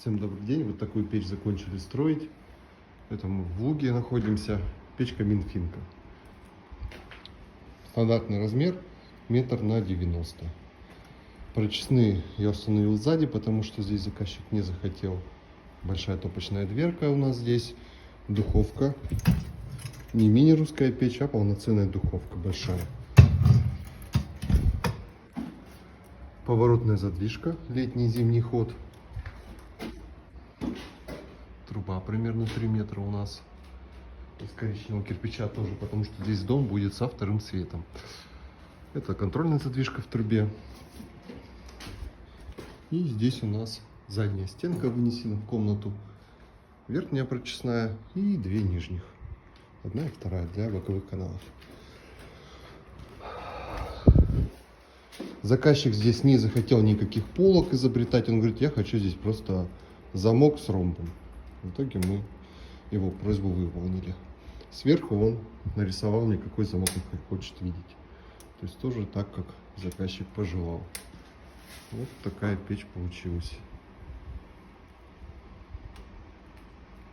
Всем добрый день. Вот такую печь закончили строить. Это мы в Луге находимся. Печка Минфинка. Стандартный размер 1,90 м. Прочесные я установил сзади, потому что здесь заказчик не захотел. Большая топочная дверка у нас здесь. Духовка. Не мини-русская печь, а полноценная духовка большая. Поворотная задвижка, летний и зимний ход. Труба примерно 3 метра у нас. Из коричневого кирпича тоже, потому что здесь дом будет со вторым светом. Это контрольная задвижка в трубе. И здесь у нас задняя стенка вынесена в комнату. Верхняя прочесная и 2 нижних. Одна и вторая для боковых каналов. Заказчик здесь не захотел никаких полок изобретать. Он говорит, я хочу здесь просто замок с ромбом. В итоге мы его просьбу выполнили. Сверху он нарисовал мне, какой замок он хочет видеть. То есть тоже так, как заказчик пожелал. Вот такая печь получилась.